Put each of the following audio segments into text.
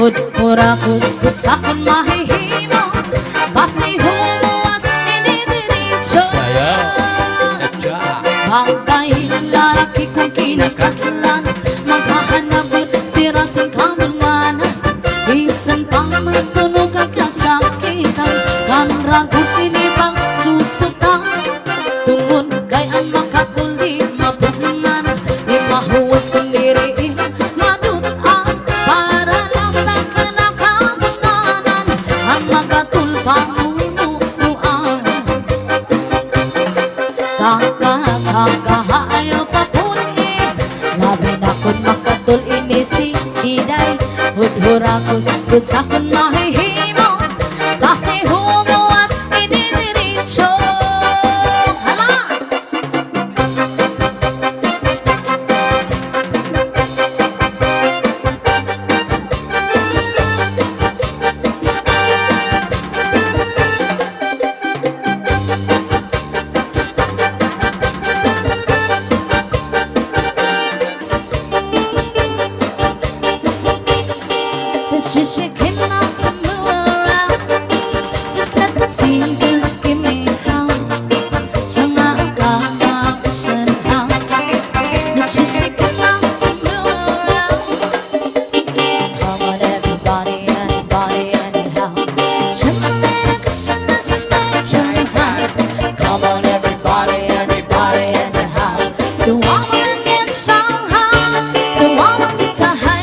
Hud-hurakus kusakun mahihimo basi humuas ini diricho bangkay lalaki kong kinakatlan maghahanabot si rasing kamanganan isan pang magtunog ang kasakitan kang ragot inibang susukan tungod kay ang makatuli mabungan di mahuwas kong diriin madutan para lasang kanakamanganan ang magatulpang unuan kakahayo papungi labi na kun makatul ini si Diday hud-hurakus kutsakun mahihimo basi humuas ini diricho Just shake him out to move around. Just let me see, just give me how. Somehow somehow. Let's just shake him out to move around. Come on everybody, anybody, anyhow. Somehow. Come on everybody, anybody, anyhow. To wanna get somehow. To wanna get to high.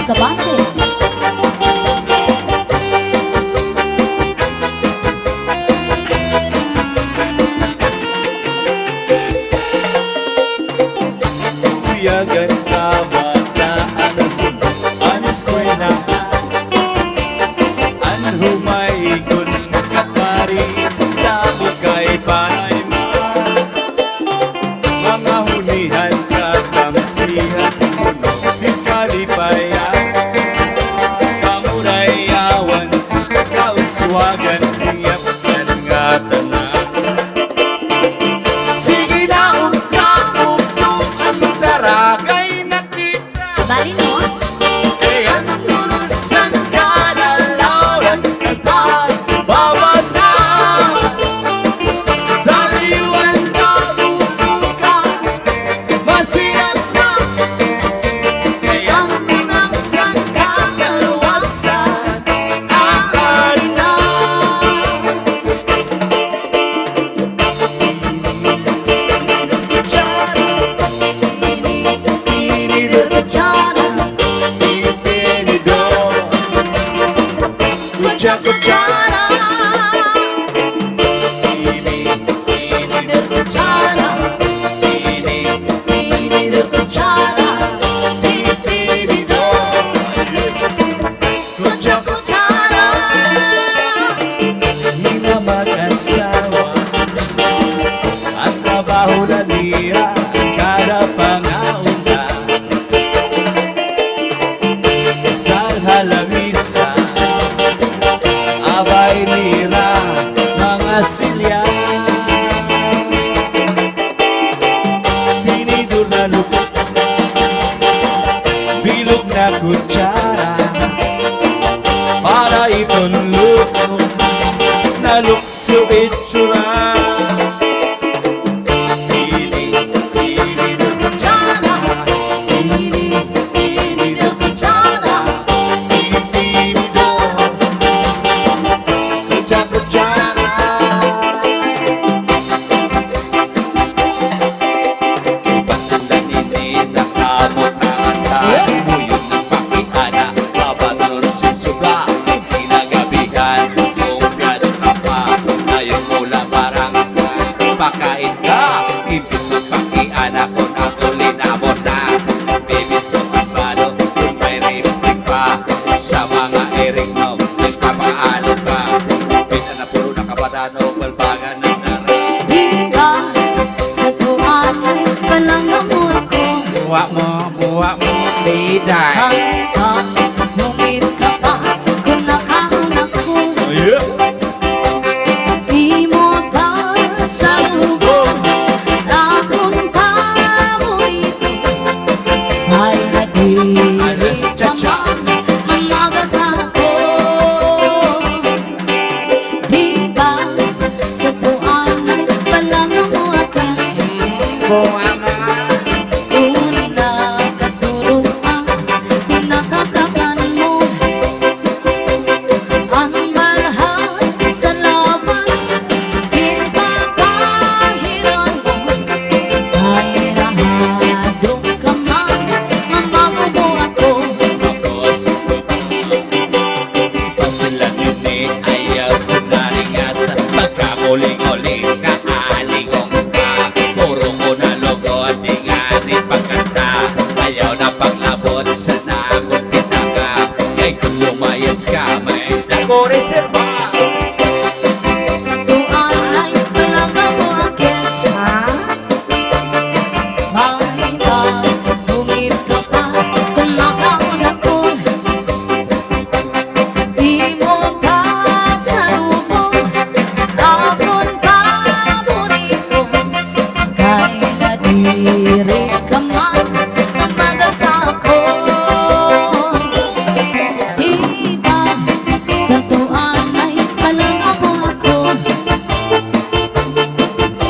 Sa bate Kuyagan ka bata ang eskwela an humaygon kakari dami kay panay mga hunihan kakamsihan di kalipaya kamurayawan kauswagan tiyak nga tanan sige na ukapupong ang taragay nakita bali mo kaya nunusan ka na lauran at babasa sa liwan ka bubuka masirap na kaya nunusan ka kaluwasan ang harina Kuchara, Iday. Ay, lumit ka pa kung nakaunak ko. Di mo kasalubong akong paborito. Ay, nag-iilis ka man mamagas ako. Di ba sa tuwan ay palang mo akas. Una katuruan, tinatatakan mo ang malahal sa labas. Pinapahiran mo ay rahadong ka man, mamago mo ako. Basta lang yun eh, ayaw sa naringasa. Pagkamuling-uling ka, alingong pa. Puro ko na logo at inganin pagkanta. Ayaw na panglabot sa nakot pitaka. Kay kung lumayas ka, may dako reserva. Tuan ay palangga mo akit. May lumit ka pa kung nakaunak ko. Di mo kasalubong akong paborito. Kay nadiri ka man, mamagas ako. Iba sa tuwan ay palangga mo ako.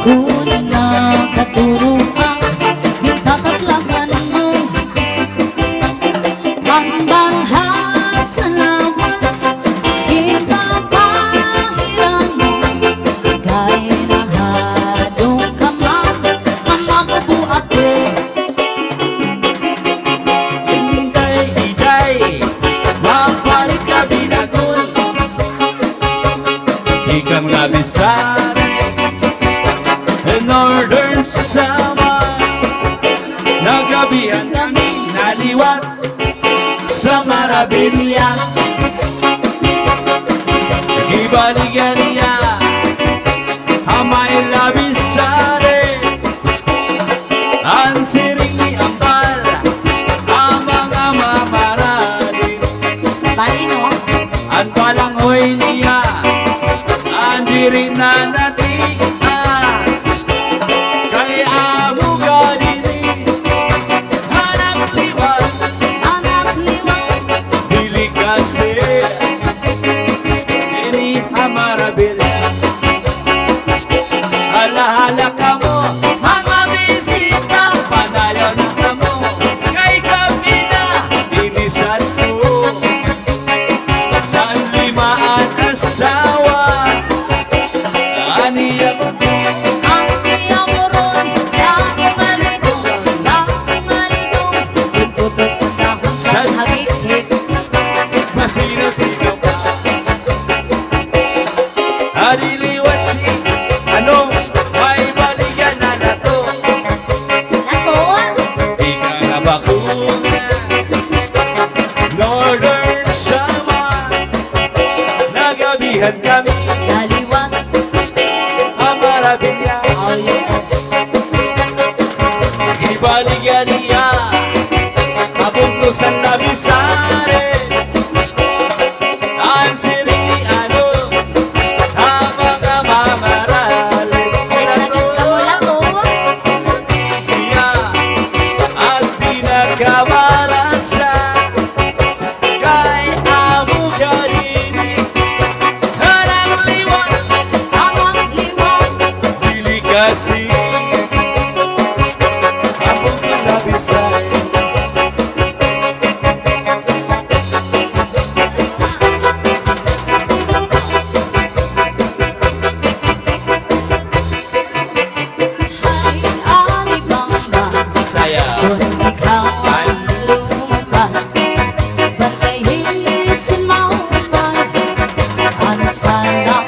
Kung nakaturuan, itatatlakan mo ang balha sa lawas. Ipapahiran mo kay nahadong ka man, mamagubo ako. Iday, mapalit ka binagol. Ikang Labisares, Northern Samar. Nagabihan kami naliwat sa Marabilia. Nagibaligan niya Amay Labisares. Ang siring ni Ampal, ang mga mamaraling. Palino? Ang palanghoy niya, ang diri na natika. Kay amo ganini, hanap liwan, Anak liwan, dili kasi ini Amarabilia. Alahala ka mo, mga bisita, panayon ka mo, kay kami na inisan ko. Sa limaan asawa, aniya mo. ang iyamoron, dakong alidong, iputol sa dahon sa hagik-hik. Masino-sino ka. Adiliwat si ano, may balikan na nato. Nato, Di ka na bakuna. Northern Samar, nagabihan kami, naliwat, Amarabilia. Ibalikan niya, abuntusan na Labisares. Ang siring ni ano, ang mga mamaraling. nagtagan ka mula ko. Niya ang pinagkamarasa kay amo ganini. Hanang liwan, Anak liwan, dili kasi amo Labisares. ay ang ibang bansa. Saya Kung ikaw ang lumabas, bantayin mo ba? Ano sana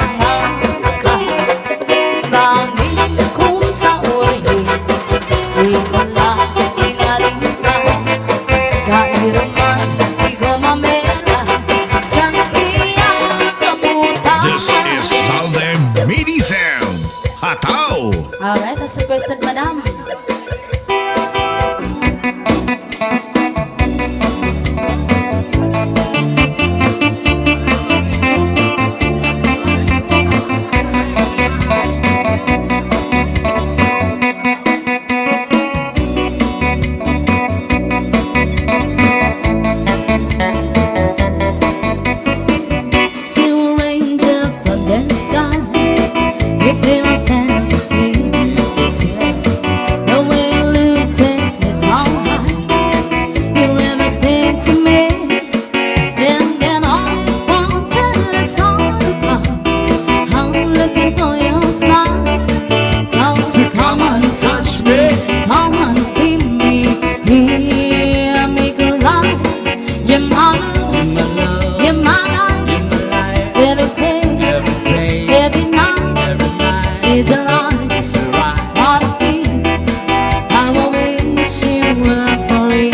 ka? Bangin kung sa uri, di wala tingaling ka. Kairaman, di gumamela sa iyang kamutan. This is Southern Mini Sound. Hataw! Alright, that's requested, madam. Is it right? It's right. What I feel, I will wish you were free.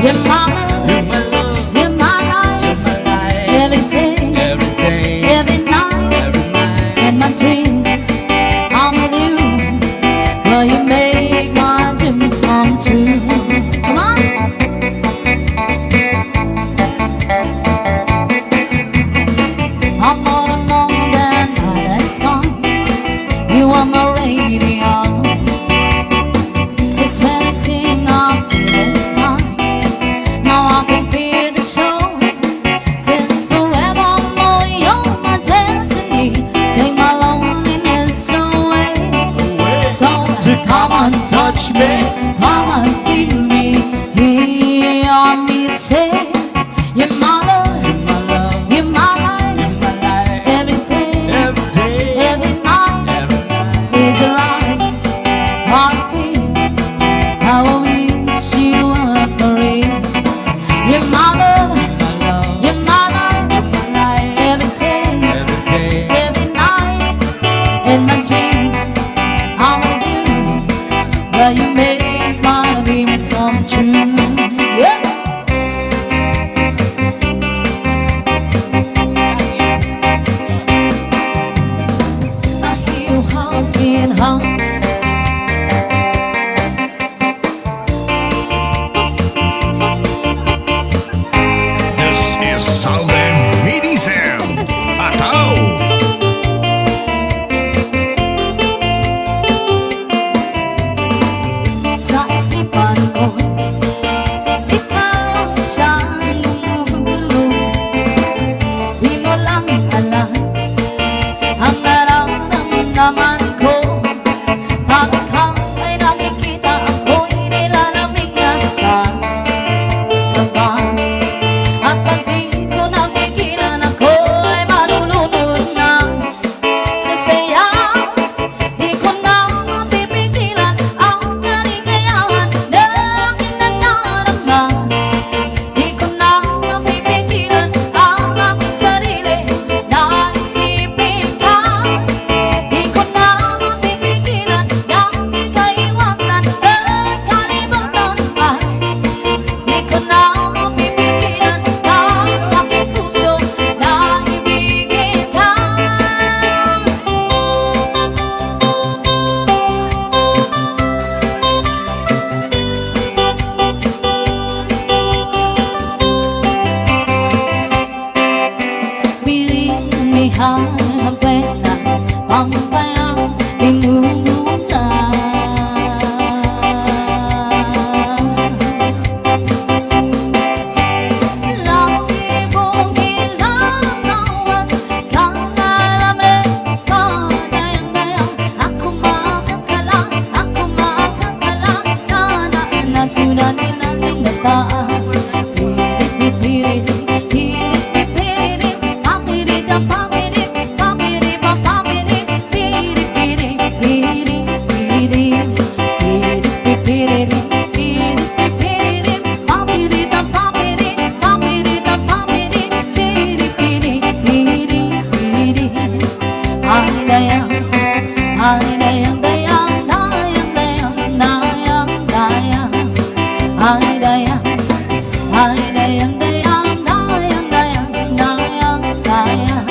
You're my love, You're my love, you're my you're life. my life. Every day, Every day, every night, every night. in my dreams, I'm with you. Well, you make my dreams come true. Come on. I'm more alone than others gone. You are my radio. It's when I sing a feeling song. Now I can feel the show. Since forevermore you're my destiny. Take my loneliness away. So come and touch me, come and feel me. Hear me say, you're my love, My love, you're my life. my life. Every day, Every day, every night. every night. Is it right? What I feel, I will wish you were free. You're my love, My love, you're my life. my life. Every day, Every day, every night, in my dreams, I'm with you. Well, you make my dreams come true. Yeah. I hear your heart being hung. This is Southern Mini Sound. Atau Sa isipan ko, ikaw siyang gumugulo. Di mo lang alam ang nararamdaman ko. Pag ikaw ay nakikita, ako'y nilalamig na sa kaba. At pag di ko napigilan, ako ay malulunod na sa saya. Di ko na mapipigilan ang kaligayahan na aking nadarama. Di ko na mapipigilan ang aking sarili na isipin ka. Di ko na mapipigilan na ikaiwasan at kalimutan pa. Di ko na mapipigilan ang aking puso na ibigin ka. Pinihahap na pampayang pinununa. Lagi mong ilalarawas kang alam rin padayang-dayang. Ako makakalang na tunanin natin na paa. Pirit-pirit, pirit-pirit, papirit-papirit, papirit-papirit, pirit-pirit, pirit-pirit, pirit-pirit, pirit-pirit, papirit-papirit, papirit-papirit, pirit-pirit, pirit-pirit. Ay dayang, dayang, dayang, dayang, dayang, dayang. Ay dayang, dayang, dayang, dayang, dayang, dayang, dayang.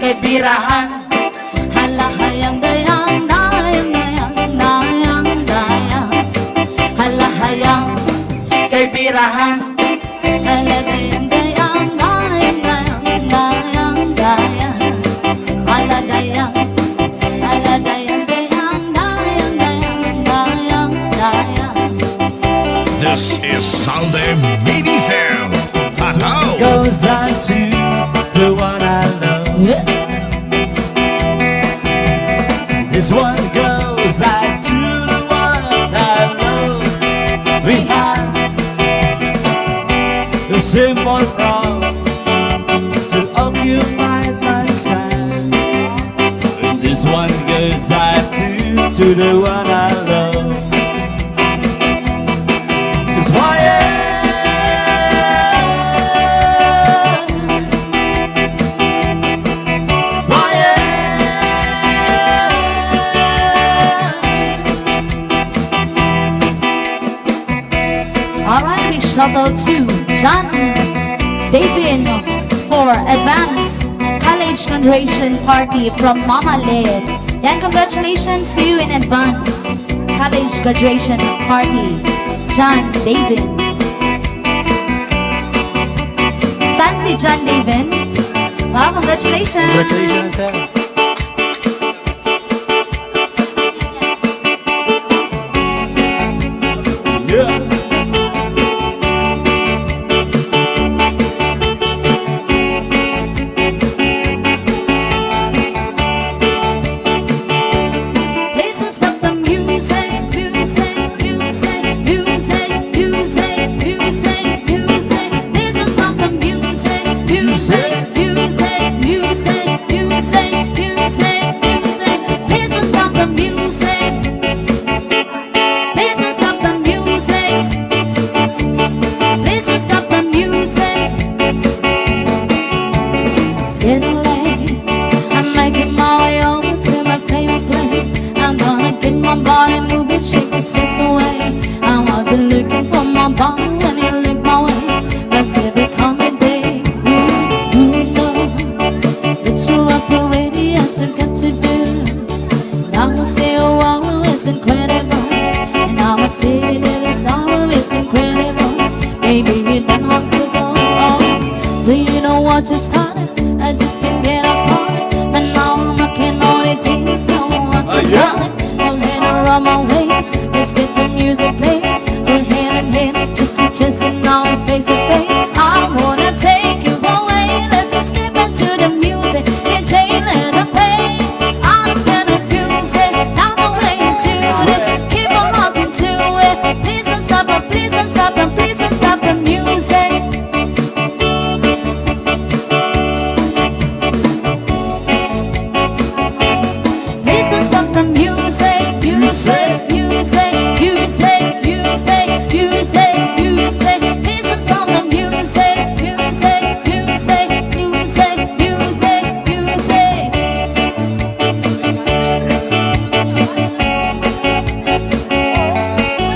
kay birahan. Hala hayang dayang, dayang, dayang, dayang, dayang. Hala hayang kay birahan. Hala dayang, dayang, dayang, dayang, dayang, dayang. Hala dayang, hala dayang, dayang, dayang, dayang, dayang, dayang. This is Sunday Mini Sound. Hello. Goes out to the one I love. Yeah. This one goes out to the one I love. We have the simple wrong to occupy my time. This one goes out to the one I love. It's why Alright, big shout out to John David for advanced college graduation party from Mama Led. Yan, congratulations to you in advance. College graduation party, John David. Saan si John David? Wow, congratulations! congratulations, sir. Yeah. Please don't stop the music, music, music, music, music, music, music. Please don't stop the music, music, music, music, music, music, music. Please don't stop the music. Please don't stop the music. Please don't stop the music. It's getting late. I'm making my way over to my favorite place. I'm gonna get my body moving, shake the stress away. I wasn't looking for my body when you looked my way. That's every coming day. You know that you're operating as you got to do. And I will say, oh, wow, it's incredible. And I will say that it's always incredible. Maybe you don't have to go. Oh, do you know what you've started? I just can't get up on it. And now I'm rocking all the days. I want to yeah. go. I'm heading around my waist. Let's get the music plays. We're hand in hand, just to chest, and now we face to face. I wanna take you away. Let's just skip into the music. Get jail and the pain. I'm just gonna confuse it. Now the way you do this. Keep on rocking to it. Please don't stop, and please don't stop, and please don't stop the music. Please don't stop the music, music, music, music, music, music, music. Please don't stop the music, music, music, music, music, music.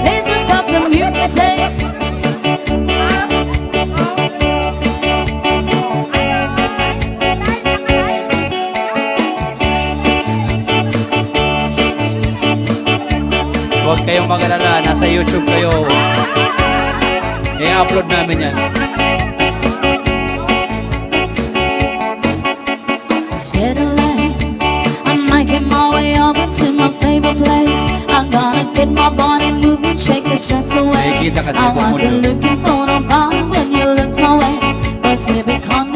Please don't stop the music. Huwag kayong mag-alala, nasa YouTube kayo. I-upload namin yan. It's getting late. I'm making my way over to my favorite place. I'm gonna get my body moving, shake the stress away. Nakikita kasi I buong wasn't mundo. looking for nobody when you looked my way. But if it come